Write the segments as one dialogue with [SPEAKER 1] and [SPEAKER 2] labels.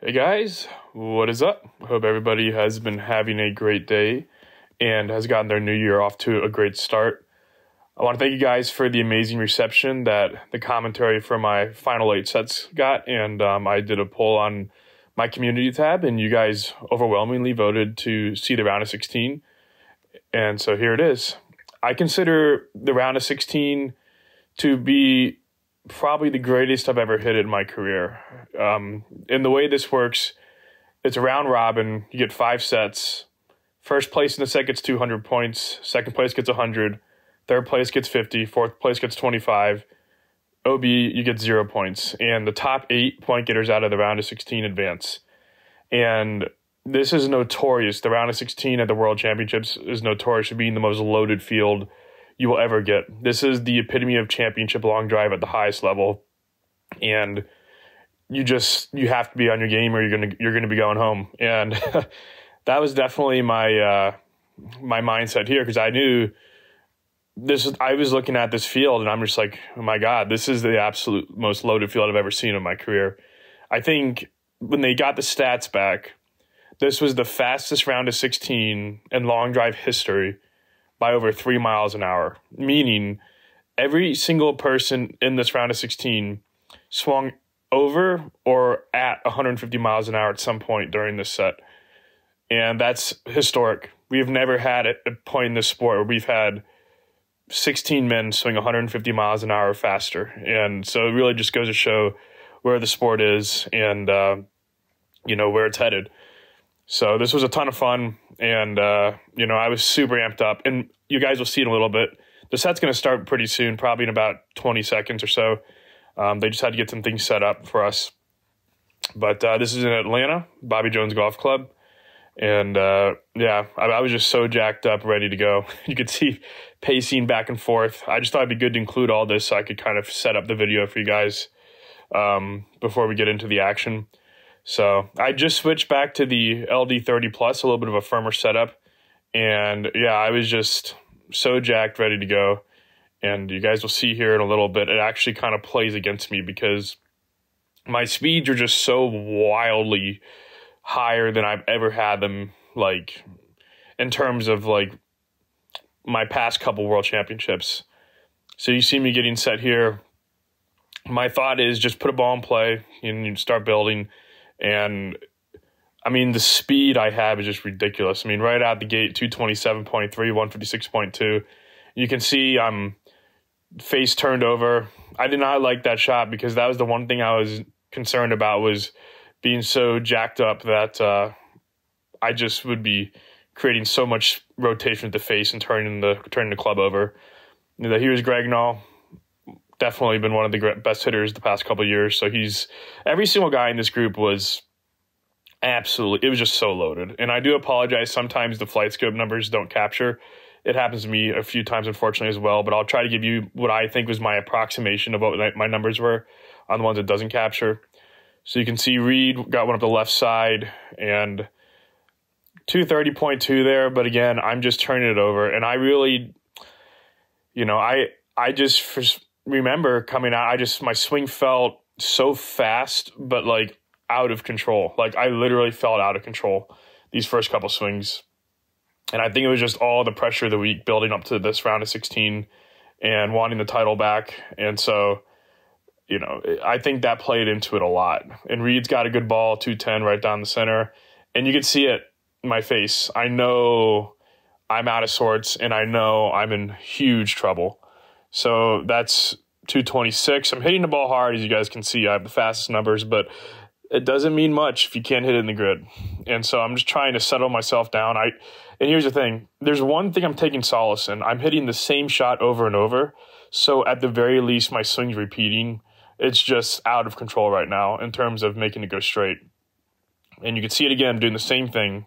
[SPEAKER 1] Hey guys, what is up? Hope everybody has been having a great day and has gotten their new year off to a great start. I want to thank you guys for the amazing reception that the commentary for my final 8 sets got, and I did a poll on my community tab, and you guys overwhelmingly voted to see the round of 16, and so here it is. I consider the round of 16 to be probably the greatest I've ever hit in my career. And the way this works, it's a round robin. You get 5 sets. First place in the set gets 200 points. Second place gets 100. Third place gets 50. Fourth place gets 25. OB, you get 0 points. And the top 8 point getters out of the round of 16 advance. And this is notorious. The round of 16 at the World Championships is notorious for being the most loaded field you will ever get. This is the epitome of championship long drive at the highest level, and you have to be on your game or you're gonna be going home. And that was definitely my mindset here, because I knew I was looking at this field and I'm just like, oh my God, this is the absolute most loaded field I've ever seen in my career. I think when they got the stats back, this was the fastest round of 16 in long drive history by over 3 miles an hour, meaning every single person in this round of 16 swung over or at 150 miles an hour at some point during this set. And that's historic. We've never had a point in this sport where we've had 16 men swing 150 miles an hour faster. And so it really just goes to show where the sport is and, where it's headed. So this was a ton of fun, and, I was super amped up. And you guys will see in a little bit. The set's going to start pretty soon, probably in about 20 seconds or so. They just had to get some things set up for us. But this is in Atlanta, Bobby Jones Golf Club. And, I was just so jacked up, ready to go. You could see pacing back and forth. I just thought it'd be good to include all this so I could kind of set up the video for you guys before we get into the action. So I just switched back to the LD30 Plus, a little bit of a firmer setup. And I was just so jacked, ready to go. And you guys will see here in a little bit, it actually kind of plays against me because my speeds are just so wildly higher than I've ever had them, like in terms of like my past couple world championships. So you see me getting set here. My thought is just put a ball in play and you start building. And I mean, the speed I have is just ridiculous. I mean, right out the gate, 227.3, 156.2. You can see I'm face turned over. I did not like that shot because that was the one thing I was concerned about, was being so jacked up that I just would be creating so much rotation at the face and turning the club over. Here's Gregnall. Definitely been one of the best hitters the past couple of years. So every single guy in this group was absolutely, it was just so loaded. And I do apologize. Sometimes the flight scope numbers don't capture. It happens to me a few times, unfortunately, as well. But I'll try to give you what I think was my approximation of what my numbers were on the ones it doesn't capture. So you can see Reed got one up the left side and 230.2 there. But again, I'm just turning it over. And I really, I just remember coming out, my swing felt so fast, but like out of control. Like I literally felt out of control these first couple swings. And I think it was just all the pressure of the week building up to this round of 16 and wanting the title back. And so, I think that played into it a lot. And Reed's got a good ball, 210 right down the center. And you can see it in my face. I know I'm out of sorts and I know I'm in huge trouble. So that's 226. I'm hitting the ball hard, as you guys can see. I have the fastest numbers, but it doesn't mean much if you can't hit it in the grid. And so I'm just trying to settle myself down. And here's the thing. There's one thing I'm taking solace in. I'm hitting the same shot over and over. So at the very least, my swing's repeating. It's just out of control right now in terms of making it go straight. And you can see it again, doing the same thing.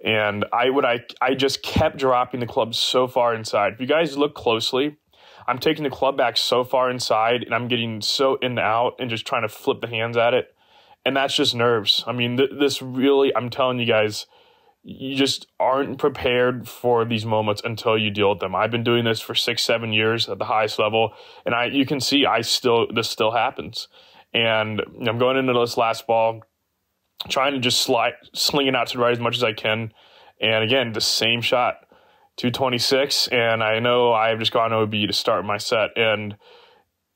[SPEAKER 1] And I just kept dropping the club so far inside. If you guys look closely, I'm taking the club back so far inside and I'm getting so in and out and just trying to flip the hands at it. And that's just nerves. I mean, this really, I'm telling you guys, you just aren't prepared for these moments until you deal with them. I've been doing this for 6-7 years at the highest level, and you can see this still happens. And I'm going into this last ball. trying to just sling it out to the right as much as I can. And again, the same shot, 226. And I know I've just gone OB to start my set. And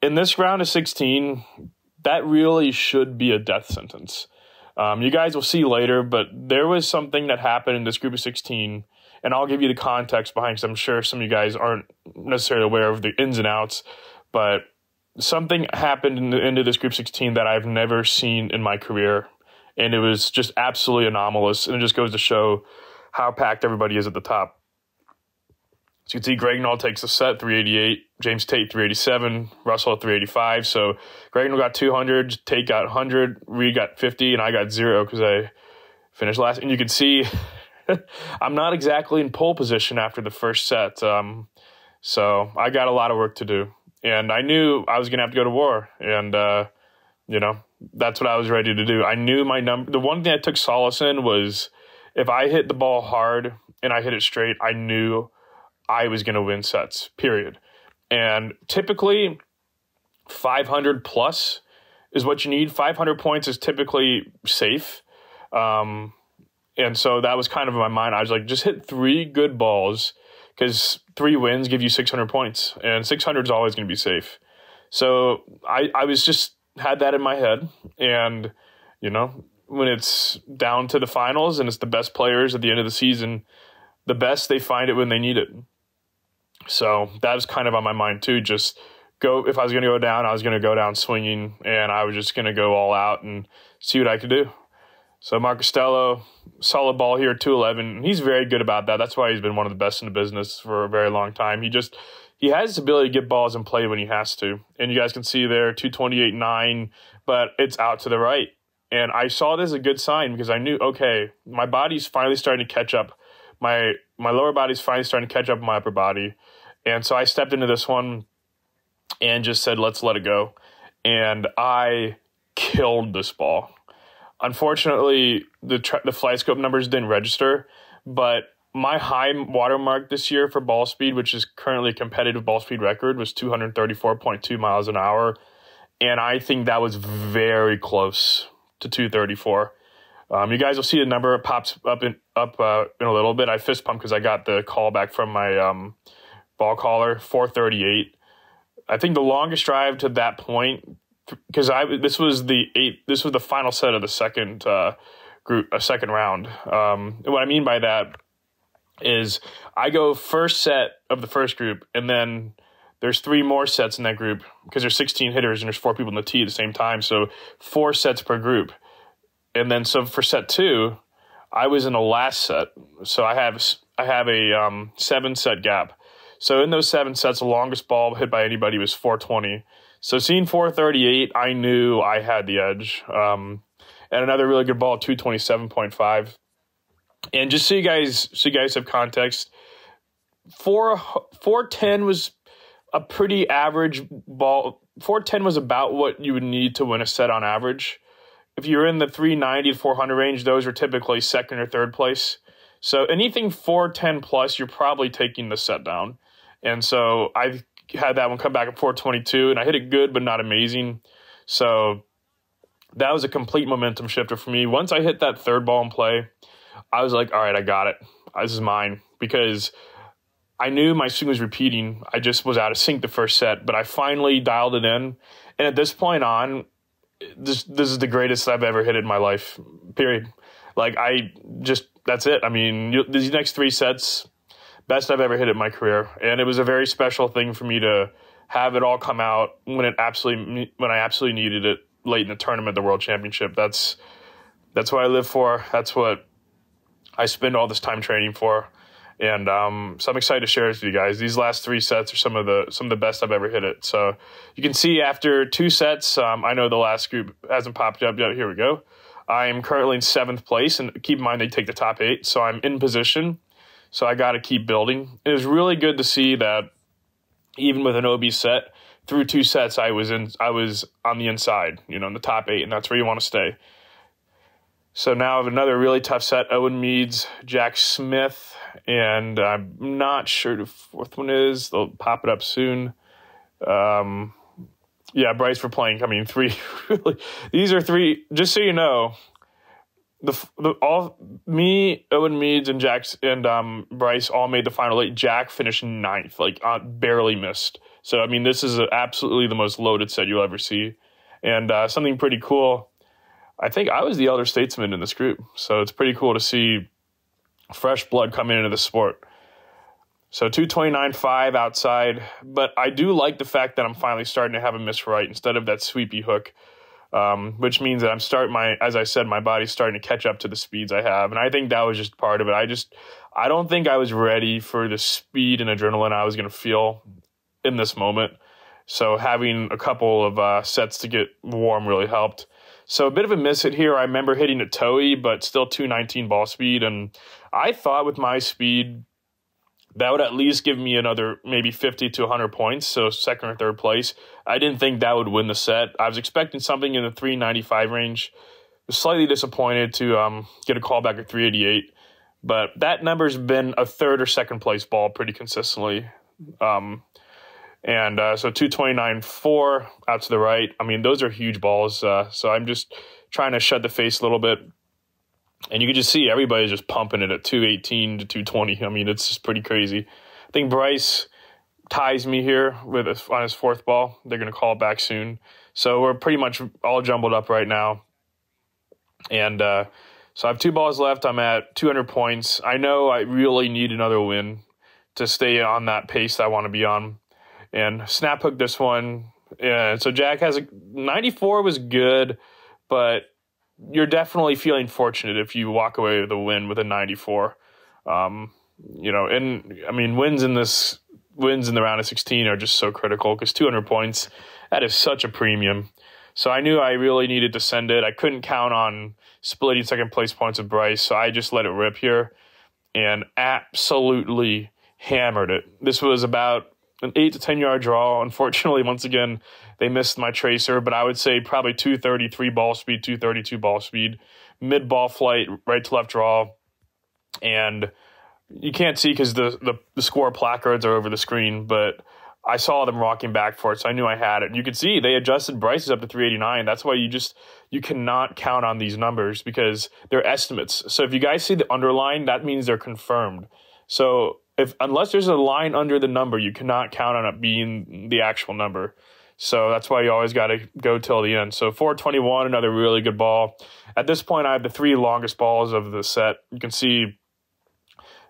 [SPEAKER 1] in this round of 16, that really should be a death sentence. You guys will see later, but there was something that happened in this group of 16, and I'll give you the context behind, because I'm sure some of you guys aren't necessarily aware of the ins and outs, but something happened into this group 16 that I've never seen in my career, and it was just absolutely anomalous, and it just goes to show how packed everybody is at the top. So you can see Gregnall takes a set, 388, James Tate 387, Russell 385. So Gregnall got 200, Tate got 100, Reed got 50, and I got 0 because I finished last. And you can see I'm not exactly in pole position after the first set. So I got a lot of work to do. And I knew I was going to have to go to war. And, that's what I was ready to do. I knew my number. The one thing I took solace in was if I hit the ball hard and I hit it straight, I knew I was going to win sets, period. And typically 500 plus is what you need. 500 points is typically safe. And so that was kind of in my mind. I was like, just hit 3 good balls, because 3 wins give you 600 points, and 600 is always going to be safe. So I was just had that in my head. And, when it's down to the finals and it's the best players at the end of the season, the best, they find it when they need it. So that was kind of on my mind too. Just go, if I was going to go down, I was going to go down swinging, and I was just going to go all out and see what I could do. So Mark Costello, solid ball here, 211. He's very good about that. That's why he's been one of the best in the business for a very long time. He has this ability to get balls in play when he has to. And you guys can see there, 228.9, but it's out to the right. And I saw this as a good sign, because I knew, okay, my body's finally starting to catch up. My lower body's finally starting to catch up with my upper body. And so I stepped into this one and just said, let's let it go. And I killed this ball. Unfortunately, the flight scope numbers didn't register, but my high watermark this year for ball speed, which is currently a competitive ball speed record, was 234.2 miles an hour. And I think that was very close to 234. You guys will see the number. It pops up in a little bit. I fist pumped because I got the call back from my ball caller, 438. I think the longest drive to that point, because this was the final set of the second second round. And what I mean by that is I go first set of the first group, and then there's 3 more sets in that group, because there's 16 hitters and there's 4 people in the tee at the same time. So 4 sets per group. And then so for set 2, I was in the last set. So I have a 7-set gap. So in those 7 sets, the longest ball hit by anybody was 420. So seeing 438, I knew I had the edge. And another really good ball, 227.5. And just so you guys have context, 410 was a pretty average ball. 410 was about what you would need to win a set on average. If you're in the 390 to 400 range, those are typically second or third place. So anything 410 plus, you're probably taking the set down. And so I had that one come back at 422, and I hit it good, but not amazing. So that was a complete momentum shifter for me. Once I hit that third ball in play, I was like, all right, I got it. This is mine, because I knew my swing was repeating. I just was out of sync the first set, but I finally dialed it in. And at this point on, this is the greatest I've ever hit it in my life, period. Like, that's it. I mean, these next 3 sets, best I've ever hit it in my career. And it was a very special thing for me to have it all come out when I absolutely needed it late in the tournament, the World Championship. That's what I live for. That's what I spend all this time training for. And so I'm excited to share this with you guys. These last 3 sets are some of the best I've ever hit it. So you can see after 2 sets, I know the last group hasn't popped up yet. Here we go. I am currently in 7th place, and keep in mind they take the top 8, so I'm in position. So I got to keep building. It was really good to see that even with an OB set, through 2 sets, I was on the inside, in the top 8, and that's where you want to stay. So now I have another really tough set. Owen Meads, Jack Smith, and I'm not sure the 4th one is. They'll pop it up soon. Yeah, Bryce for playing. I mean, 3 really. These are 3. Just so you know, Owen Meads and Jax and Bryce all made the final 8. Jack finished 9th, like barely missed. So I mean, this is absolutely the most loaded set you'll ever see, and something pretty cool. I think I was the elder statesman in this group, so it's pretty cool to see fresh blood coming into the sport. So 229.5 outside, but I do like the fact that I'm finally starting to have a miss right instead of that sweepy hook, which means that I'm as I said, my body's starting to catch up to the speeds I have, and I think that was just part of it. I don't think I was ready for the speed and adrenaline I was going to feel in this moment. So having a couple of sets to get warm really helped. So a bit of a miss hit here. I remember hitting it toey, but still 219 ball speed, and I thought with my speed, that would at least give me another maybe 50 to 100 points, so second or third place. I didn't think that would win the set. I was expecting something in the 395 range. Was slightly disappointed to get a call back at 388, but that number's been a third or second place ball pretty consistently. So 229.4 out to the right. I mean, those are huge balls, so I'm just trying to shut the face a little bit. And you can just see everybody's just pumping it at 218 to 220. I mean, it's just pretty crazy. I think Bryce ties me here on his 4th ball. They're going to call it back soon. So we're pretty much all jumbled up right now. And so I have 2 balls left. I'm at 200 points. I know I really need another win to stay on that pace that I want to be on. And snap hook this one. And so Jack has a 94 was good, but you're definitely feeling fortunate if you walk away with a win with a 94. And I mean, wins in the round of 16 are just so critical because 200 points, that is such a premium. So I knew I really needed to send it. I couldn't count on splitting second place points with Bryce, so I just let it rip here and absolutely hammered it. This was about an 8 to 10 yard draw. Unfortunately, once again, they missed my tracer, but I would say probably 233 ball speed, 232 ball speed, mid ball flight, right to left draw. And you can't see because the score placards are over the screen, but I saw them rocking back for it, so I knew I had it. And you could see they adjusted Bryce's up to 389. That's why you cannot count on these numbers because they're estimates. So if you guys see the underline, that means they're confirmed. So unless there's a line under the number, you cannot count on it being the actual number. So that's why you always got to go till the end. So 421, another really good ball. At this point, I have the 3 longest balls of the set. You can see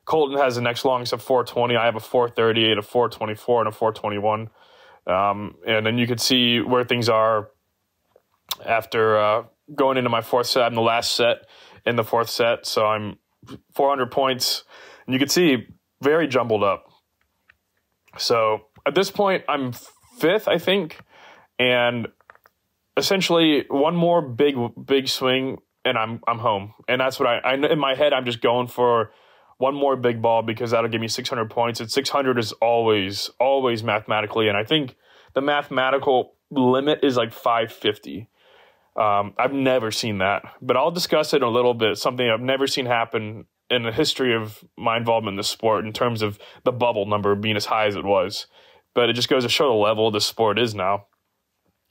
[SPEAKER 1] Colton has the next longest of 420. I have a 438, a 424, and a 421. And then you can see where things are after going into my 4th set. I'm the last set in the 4th set. So I'm 400 points. And you can see very jumbled up. So at this point, I'm 5th, I think, and essentially one more big swing, and I'm home. And that's what I in my head, I'm just going for one more big ball because that'll give me 600 points. And 600 is always mathematically, and I think the mathematical limit is like 550. I've never seen that, but I'll discuss it in a little bit. Something I've never seen happen in the history of my involvement in the sport in terms of the bubble number being as high as it was. But it just goes to show the level the sport is now.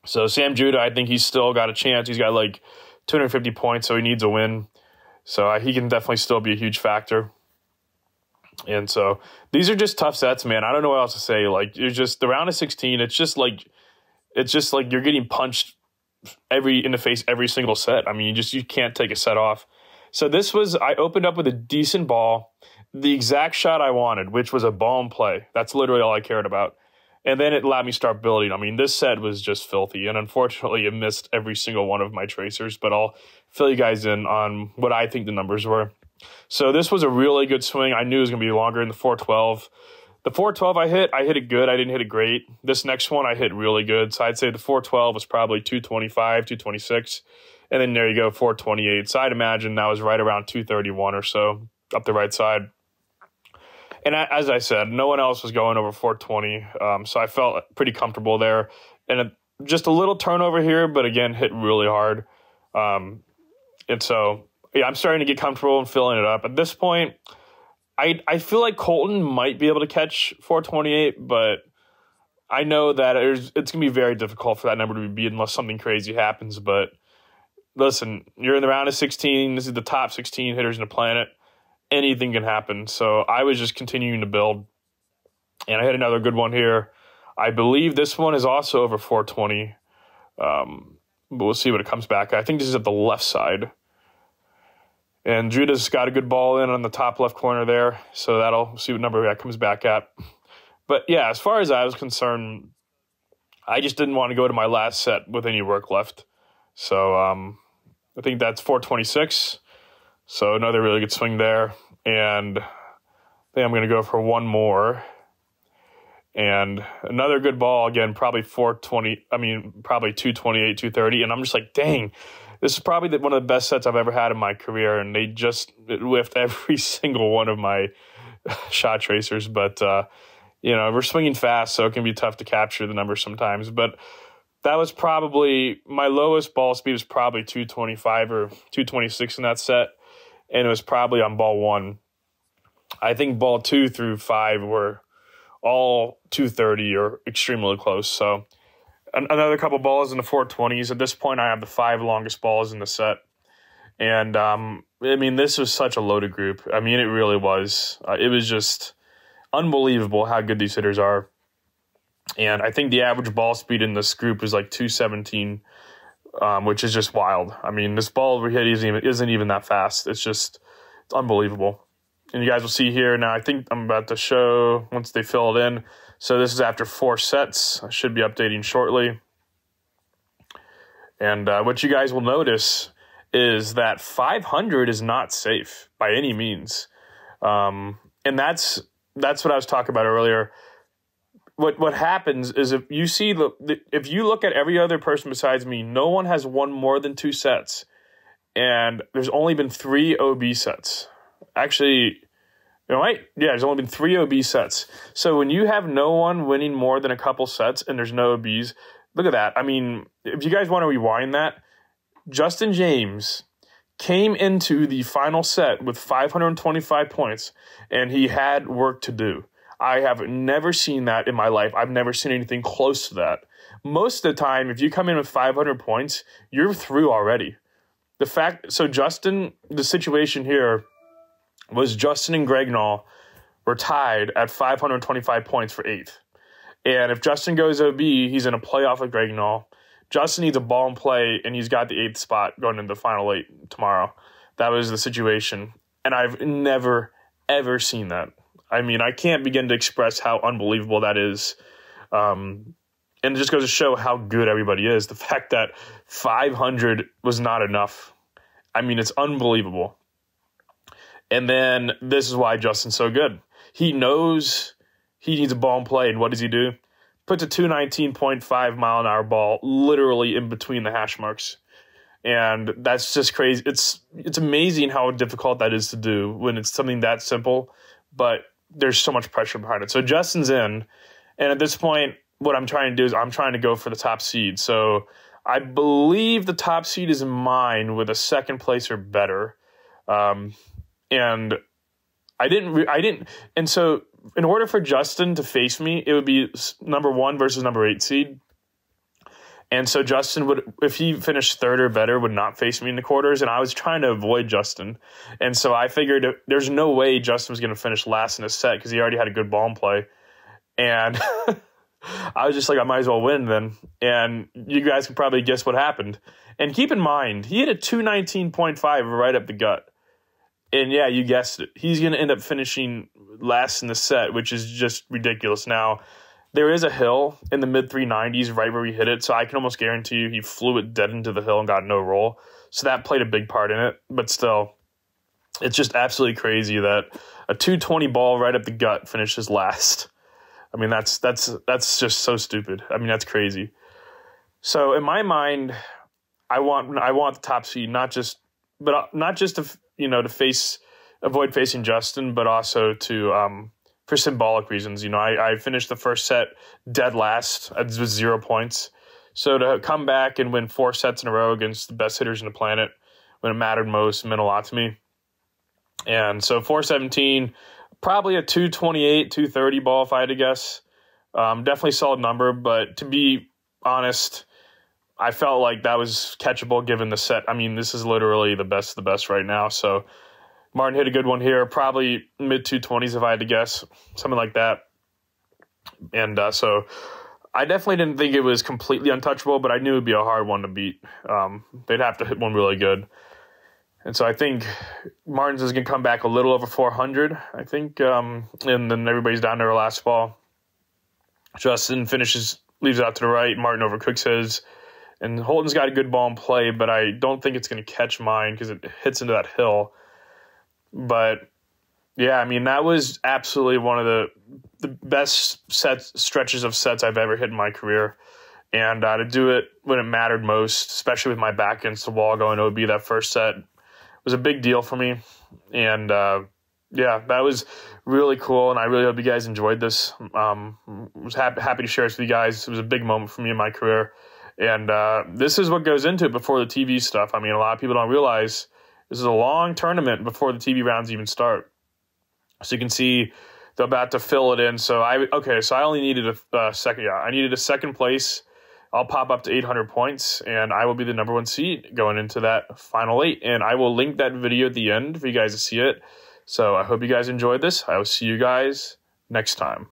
[SPEAKER 1] So Sam Judah, I think he's still got a chance. He's got like 250 points, so he needs a win. So he can definitely still be a huge factor. And so these are just tough sets, man. I don't know what else to say. Like, you're just the round of 16. It's just like you're getting punched in the face every single set. I mean, you can't take a set off. So I opened up with a decent ball, the exact shot I wanted, which was a ball and play. That's literally all I cared about. And then it allowed me to start building. I mean, this set was just filthy, and unfortunately, it missed every single one of my tracers, but I'll fill you guys in on what I think the numbers were. So this was a really good swing. I knew it was going to be longer in the 412. The 412 I hit it good. I didn't hit it great. This next one I hit really good. So I'd say the 412 was probably 225, 226. And then there you go, 428. So I'd imagine that was right around 231 or so up the right side. And as I said, no one else was going over 420, so I felt pretty comfortable there. And just a little turnover here, but again, hit really hard. And so, yeah, I'm starting to get comfortable and filling it up. At this point, I feel like Colton might be able to catch 428, but I know that it's going to be very difficult for that number to be beat unless something crazy happens. But listen, you're in the round of 16. This is the top 16 hitters in the planet. Anything can happen. So I was just continuing to build. And I had another good one here. I believe this one is also over 420. But we'll see what it comes back. I think this is at the left side. And Judah's got a good ball in on the top left corner there. So that'll see what number that comes back at. But yeah, as far as I was concerned, I just didn't want to go to my last set with any work left. So I think that's 426. So another really good swing there. And I think I'm going to go for one more. And another good ball, again, probably 420. I mean, probably 228, 230. And I'm just like, dang, this is probably one of the best sets I've ever had in my career. And they just whiffed every single one of my shot tracers. But, we're swinging fast, so it can be tough to capture the numbers sometimes. But that was probably, my lowest ball speed was probably 225 or 226 in that set. And it was probably on ball 1. I think ball 2 through 5 were all 230 or extremely close. So another couple balls in the 420s. At this point, I have the 5 longest balls in the set. And, this was such a loaded group. It really was. It was just unbelievable how good these hitters are. And I think the average ball speed in this group was like 217, which is just wild. This ball we hit isn't even that fast. It's unbelievable. And you guys will see here now, I think I'm about to show once they fill it in. So this is after 4 sets. I should be updating shortly. And what you guys will notice is that 500 is not safe by any means. And that's what I was talking about earlier. What happens is if you see if you look at every other person besides me, no one has won more than 2 sets. And there's only been 3 OB sets. Actually, right? Yeah, there's only been 3 OB sets. So when you have no one winning more than a couple sets and there's no OBs, look at that. If you guys want to rewind that, Justin James came into the final set with 525 points, and he had work to do. I have never seen that in my life. I've never seen anything close to that. Most of the time, if you come in with 500 points, you're through already. Justin, the situation here was Justin and Gregnall were tied at 525 points for 8th. And if Justin goes OB, he's in a playoff with Gregnall. Justin needs a ball in play, and he's got the 8th spot going into the final 8 tomorrow. That was the situation. And I've never, ever seen that. I can't begin to express how unbelievable that is. And it just goes to show how good everybody is. The fact that 500 was not enough. It's unbelievable. And then this is why Justin's so good. He knows he needs a ball in play, and what does he do? Puts a 219.5 mile an hour ball literally in between the hash marks. And that's just crazy. It's amazing how difficult that is to do when it's something that simple, but there's so much pressure behind it. So Justin's in, and at this point, what I'm trying to do is I'm trying to go for the top seed. So I believe the top seed is mine with a second place or better. And I didn't. And so in order for Justin to face me, it would be number 1 versus number 8 seed. And so Justin would, if he finished 3rd or better, would not face me in the quarters. And I was trying to avoid Justin. And so I figured there's no way Justin was going to finish last in his set because he already had a good ball in play. And I was just like, I might as well win then. And you guys can probably guess what happened. And keep in mind, he hit a 219.5 right up the gut. And yeah, you guessed it. He's going to end up finishing last in the set, which is just ridiculous. Now, there is a hill in the mid-390s right where he hit it, so I can almost guarantee you he flew it dead into the hill and got no roll. So that played a big part in it. But still, it's just absolutely crazy that a 220 ball right up the gut finishes last. That's just so stupid. That's crazy. So in my mind, I want the top seed, not just to avoid facing Justin, but also to for symbolic reasons. I finished the first set dead last with 0 points. So to come back and win 4 sets in a row against the best hitters on the planet when it mattered most meant a lot to me. And so 417, probably a 228, 230 ball if I had to guess. Definitely solid number, but to be honest, I felt like that was catchable given the set. I mean, this is literally the best of the best right now. So Martin hit a good one here, probably mid 220s if I had to guess, something like that. And so I definitely didn't think it was completely untouchable, but I knew it would be a hard one to beat. They'd have to hit one really good. And so I think Martin's is going to come back a little over 400, I think. And then everybody's down to their last ball. Justin leaves it out to the right. Martin overcooks his. And Holton's got a good ball in play, but I don't think it's going to catch mine because it hits into that hill. But, yeah, I mean, that was absolutely one of the best stretches of sets I've ever hit in my career. And to do it when it mattered most, especially with my back against the wall going OB that first set, was a big deal for me. And, yeah, that was really cool, and I really hope you guys enjoyed this. Was happy to share this with you guys. It was a big moment for me in my career. And this is what goes into it before the TV stuff. I mean, a lot of people don't realize this is a long tournament before the TV rounds even start. So you can see they're about to fill it in. So I only needed a second. Yeah, I needed a second place. I'll pop up to 800 points, and I will be the #1 seed going into that final 8. And I will link that video at the end for you guys to see it. So I hope you guys enjoyed this. I will see you guys next time.